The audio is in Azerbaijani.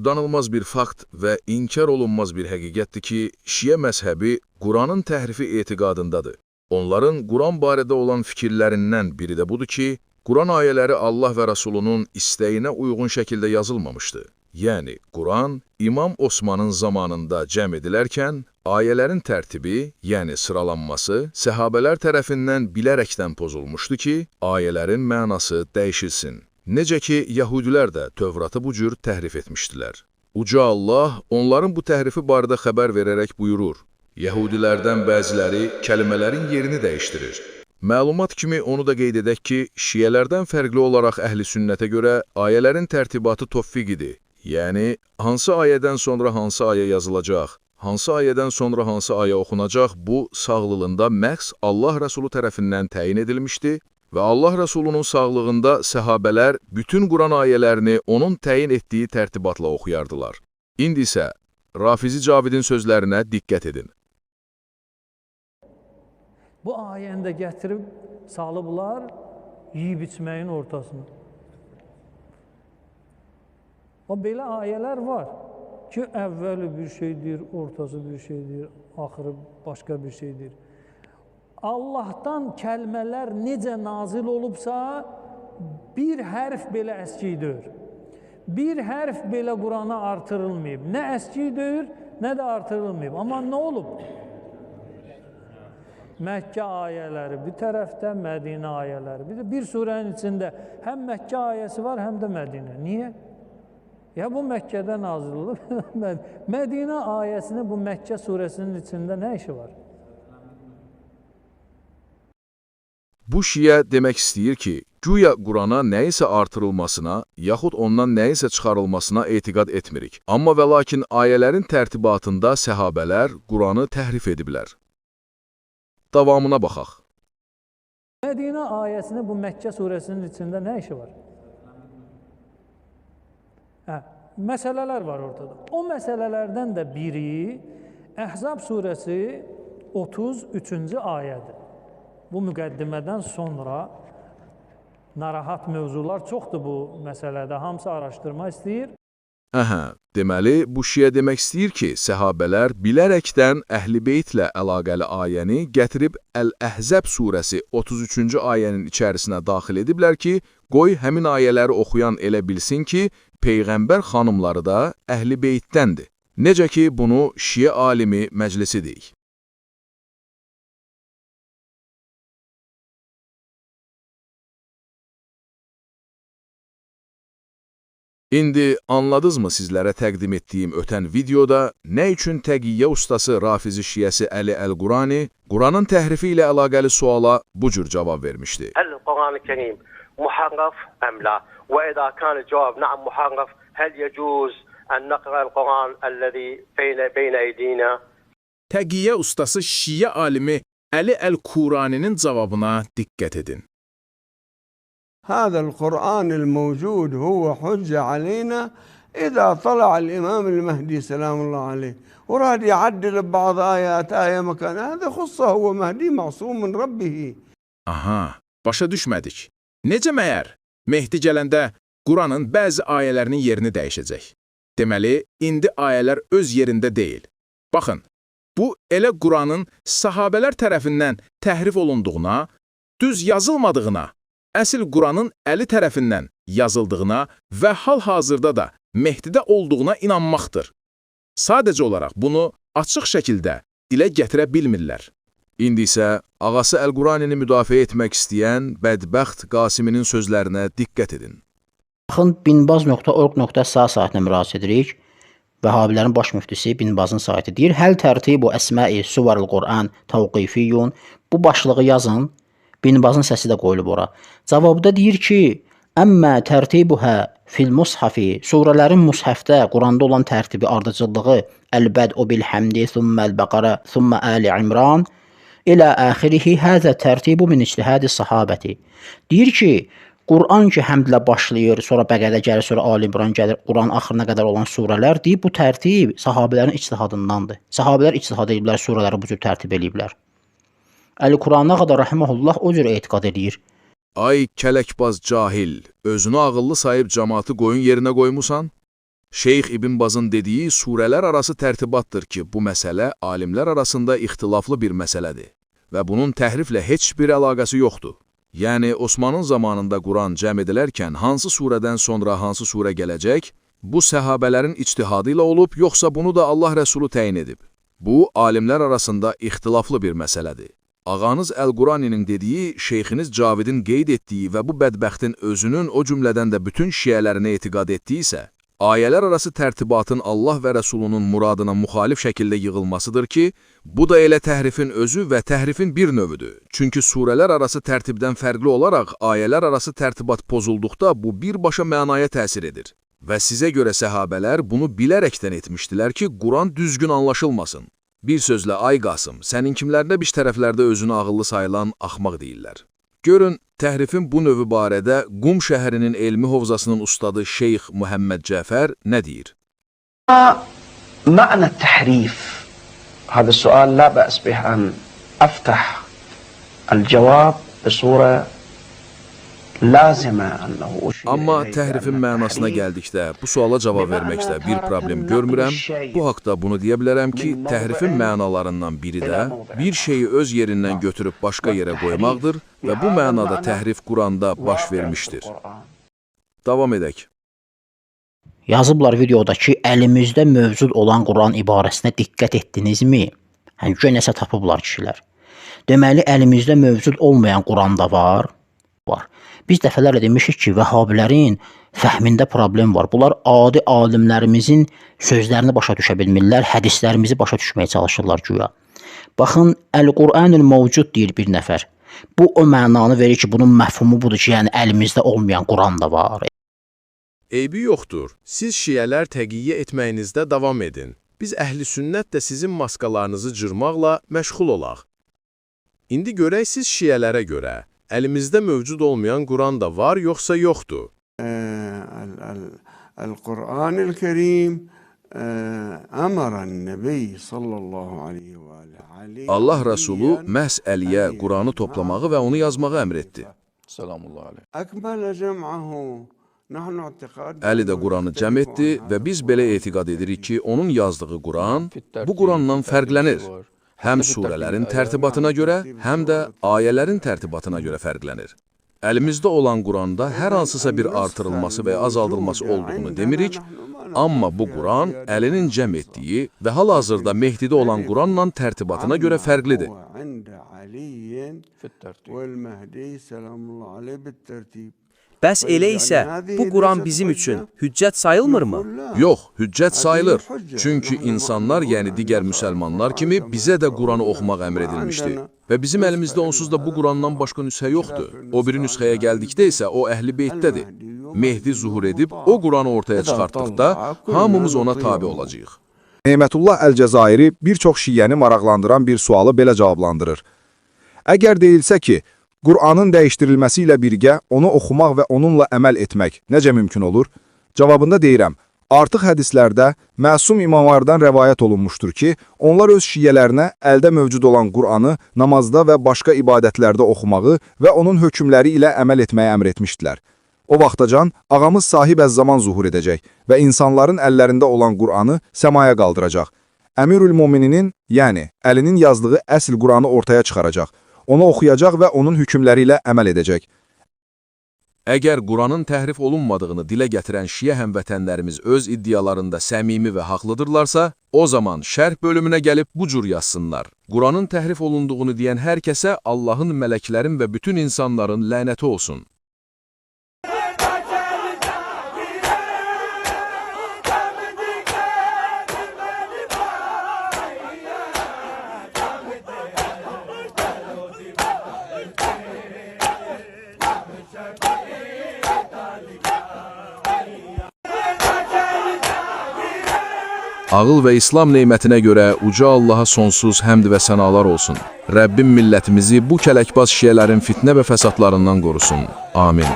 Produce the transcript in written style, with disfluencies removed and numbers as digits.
unudanılmaz bir fakt və inkar olunmaz bir həqiqətdir ki, Şiə məzhəbi Quranın təhrifi etiqadındadır. Onların Quran barədə olan fikirlərindən biri də budur ki, Quran ayələri Allah və Rasulunun istəyinə uyğun şəkildə yazılmamışdı. Yəni, Quran İmam Osmanın zamanında cəm edilərkən, ayələrin tərtibi, yəni sıralanması, səhabələr tərəfindən bilərəkdən pozulmuşdu ki, ayələrin mənası dəyişilsin. Necə ki, Yəhudilər də Tövratı bu cür təhrif etmişdilər. Uca Allah onların bu təhrifi barədə xəbər verərək buyurur, Yəhudilərdən bəziləri kəlimələrin yerini dəyişdirir. Məlumat kimi onu da qeyd edək ki, şiələrdən fərqli olaraq əhl-i sünnətə görə ayələrin tərtibatı tövfiqidir. Yəni, hansı ayədən sonra hansı ayə yazılacaq, hansı ayədən sonra hansı ayə oxunacaq, bu sağlığında məhz Allah Rəsulu tərəfindən təyin edilmişdi və Allah Rəsulunun sağlığında səhabələr bütün Quran ayələrini onun təyin etdiyi tərtibatla oxuyardılar. İndi isə Rafizi Cavidin sözlərinə diqqət edin. Bu ayəni də gətirib salıblar yeyib içməyin ortasına. O belə ayələr var ki, əvvəli bir şeydir, ortası bir şeydir, axırı başqa bir şeydir. Allahdan kəlmələr necə nazil olubsa, bir hərf belə əskiydir. Bir hərf belə Qurana artırılmayıb. Nə əskiydir, nə də artırılmayıb. Amma nə olub? Məkkə ayələri bir tərəfdə, Mədinə ayələri. Bir surənin içində həm Məkkə ayəsi var, həm də Mədinə. Niyə? Ya bu Məkkədə nazil olub, Mədinə ayəsinin bu Məkkə surəsinin içində nə işi var? Bu şiə demək istəyir ki, güya Qurana nəyisə artırılmasına, yaxud ondan nəyisə çıxarılmasına etiqad etmirik. Amma və lakin ayələrin tərtibatında səhabələr Quranı təhrif ediblər. Davamına baxaq. Mədinə ayəsinin bu Məkkə surəsinin içində nə işi var? Məsələlər var ortada. O məsələlərdən də biri Əhzab surəsi 33-cü ayədir. Bu müqəddimədən sonra narahat mövzular çoxdur bu məsələdə. Hamısı araşdırma istəyir. Deməli, bu şiə demək istəyir ki, səhabələr bilərəkdən Əhl-i Beytlə əlaqəli ayəni gətirib Əl-Əhzəb surəsi 33-cü ayənin içərisinə daxil ediblər ki, qoy həmin ayələri oxuyan elə bilsin ki, Peyğəmbər xanımları da Əhl-i Beytdəndir. Necə ki, bunu şiə alimi məclisi deyik. İndi anladınızmı sizlərə təqdim etdiyim ötən videoda nə üçün təqiyyə ustası Rafizi şiəsi Əli Əl-Qurani Quranın təhrifi ilə əlaqəli suala bu cür cavab vermişdi. Əl-Quran-ı Kərim muharraf əm la və idə kan cavab na'am muharraf hal yecuz an naqra el-Quran allazi beynə eydina. Təqiyyə ustası şiə alimi Əli Əl-Qurani'nin cavabına diqqət edin. هذا القرآن الموجود هو حجة علينا إذا طلع الإمام المهدي سلام الله عليه وراد يعدل بعض آية مكان هذا خصه هو مهدي معصوم من ربه. Başa düşmədik. Necə məyər? Mehdi gələndə Quranın bəzi ayələrinin yerini dəyişəcək. Deməli, indi ayələr öz yerində deyil. Baxın, bu elə Quranın sahabələr tərəfindən təhrif olunduğuna, düz yazılmadığına, əsl Quranın Əli tərəfindən yazıldığına və hal-hazırda da Mehdidə olduğuna inanmaqdır. Sadəcə olaraq bunu açıq şəkildə dilə gətirə bilmirlər. İndi isə ağası Əl-Quranini müdafiə etmək istəyən bədbəxt Qasiminin sözlərinə diqqət edin. Baxın, binbaz.org.sa saytına müraciət edirik. Vəhabilərin baş müftisi Binbazın saytı deyir, Həl tərtibu əsməi suvaril Qur'an təvqifiyyun. Bu başlığı yazın. Binbazın səsi də qoyulub ora. Cavabda deyir ki, əmmə tərtibuhə fil mushafi, surələrin mushəfdə, Quranda olan tərtibi, ardıcıllığı, əl-bəd'u bil-həmdi, thumməl-bəqara, thumma əl-İmran, ilə əxirihi, həzə tərtibu min ictihədi sahabəti. Deyir ki, Quran ki, həmdlə başlayır, sonra Bəqərə gəlir, sonra Ali-İmran gəlir, Quran axırına qədər olan surələr, deyib, bu tərtib sahabələrin ictihadındandır. Sahabələr ictihad ediblər, surələri bu cür tərtib ediblər. Əl-Qurana qədər rəhməhullah o cür etiqad edir. Ay kələkbaz cahil, özünü ağıllı sayıb cəmaatı qoyun yerinə qoymusan? Şeyx İbn Bazın dediyi surələr arası tərtibatdır ki, bu məsələ alimlər arasında ixtilaflı bir məsələdir və bunun təhriflə heç bir əlaqəsi yoxdur. Yəni, Osmanın zamanında Quran cəm edilərkən hansı surədən sonra hansı surə gələcək, bu səhabələrin ictihadı ilə olub, yoxsa bunu da Allah Rəsulu təyin edib. Bu, alimlər arasında ixtilaflı bir məsələdir. Ağanız Əl-Quraninin dediyi, şeyxiniz Cavidin qeyd etdiyi və bu bədbəxtin özünün o cümlədən də bütün şiyələrinə etiqad etdiyi isə, ayələr arası tərtibatın Allah və Rəsulunun muradına müxalif şəkildə yığılmasıdır ki, bu da elə təhrifin özü və təhrifin bir növüdür. Çünki surələr arası tərtibdən fərqli olaraq ayələr arası tərtibat pozulduqda bu birbaşa mənaya təsir edir. Və sizə görə səhabələr bunu bilərəkdən etmişdilər ki, Quran düzgün anlaşılmasın. Bir sözlə, ay Qasım, səninkilərdə bir tərəflərdə özünü ağıllı sayılan axmaq deyirlər. Görün, təhrifin bu növü barədə Qum şəhərinin elmi hovzasının ustadı Şeyx Muhammed Cəfər nə deyir? معنى التحريف هذا السؤال لا بأس به أن أفتح الجواب بصورة لازمة أنه Amma təhrifin mənasına gəldikdə, bu suala cavab verməkdə bir problem görmürəm. Bu haqda bunu deyə bilərəm ki, təhrifin mənalarından biri də bir şeyi öz yerindən götürüb başqa yerə qoymaqdır və bu mənada təhrif Quranda baş vermişdir. Davam edək. Yazıblar videodakı əlimizdə mövcud olan Quran ibarəsinə diqqət etdinizmi? Həqiqətən nəsə tapıblar kişilər. Deməli, əlimizdə mövcud olmayan Quranda var. Biz dəfələrlə demişik ki, vəhabilərin fəhmində problem var. Bunlar adi alimlərimizin sözlərini başa düşə bilmirlər, hədislərimizi başa düşməyə çalışırlar güya. Baxın, Əl-Qur'anul mövcud deyir bir nəfər. Bu o mənanı verir ki, bunun məfhumu budur ki, yəni əlimizdə olmayan Quran da var. Eybi yoxdur. Siz şiyələr təqiyyə etməyinizdə davam edin. Biz əhli sünnət də sizin maskalarınızı cırmaqla məşğul olaq. İndi görək siz şiyələrə görə. Əlimizdə mövcud olmayan Quran da var, yoxsa yoxdur? El-Kur'an-ül Kerim əmərən Nəbi sallallahu aleyhi və aleyhi. Allah Rəsulu məhz Əliyə Quranı toplamağı və onu yazmağı əmr etdi. Əkmələ cəm'əhu. Əli də Quranı cəm etdi və biz belə etiqad edirik ki, onun yazdığı Quran bu Qurandan fərqlənir. Həm surələrin tərtibatına görə, həm də ayələrin tərtibatına görə fərqlənir. Əlimizdə olan Quranda hər hansısa bir artırılması və azaldılması olduğunu demirik, amma bu Quran Əlinin cəm etdiyi və hal-hazırda Mehdidə olan Quranla tərtibatına görə fərqlidir. Bəs elə isə bu Quran bizim üçün hüccət sayılmırmı? Yox, hüccət sayılır. Çünki insanlar, yəni digər müsəlmanlar kimi bizə də Quranı oxumaq əmr edilmişdi. Və bizim əlimizdə onsuz da bu Qurandan başqa nüsxə yoxdur. O biri nüsxəyə gəldikdə isə o Əhl-i Beytdədir. Mehdi zuhur edib o Quranı ortaya çıxartdıqda hamımız ona tabi olacağıq. Neymətullah Əl-Cəzairi bir çox şiyyəni maraqlandıran bir sualı belə cavablandırır. Əgər deyilsə ki, Qur'anın dəyişdirilməsi ilə birgə onu oxumaq və onunla əməl etmək necə mümkün olur? Cavabında deyirəm, artıq hədislərdə məsum imamlardan rəvayət olunmuşdur ki, onlar öz şiyyələrinə əldə mövcud olan Qur'anı namazda və başqa ibadətlərdə oxumağı və onun hökmləri ilə əməl etməyə əmr etmişdilər. O vaxtacan ağamız sahib əz-zaman zuhur edəcək və insanların əllərində olan Qur'anı səmaya qaldıracaq. Əmirül-Momininin, yəni Əlinin yazdığı əsl Qur'anı ortaya çıxaracaq. Onu oxuyacaq və onun hükümləri ilə əməl edəcək. Əgər Quranın təhrif olunmadığını dilə gətirən şiə həmvətənlərimiz öz iddialarında səmimi və haqlıdırlarsa, o zaman şərh bölümünə gəlib bu cür yazsınlar. Quranın təhrif olunduğunu deyən hər kəsə Allahın, mələklərin və bütün insanların lənəti olsun. Ağıl və İslam neymətinə görə uca Allaha sonsuz həmd və sənalar olsun. Rəbbim millətimizi bu kələkbaz şiyələrin fitnə və fəsadlarından qorusun. Amin.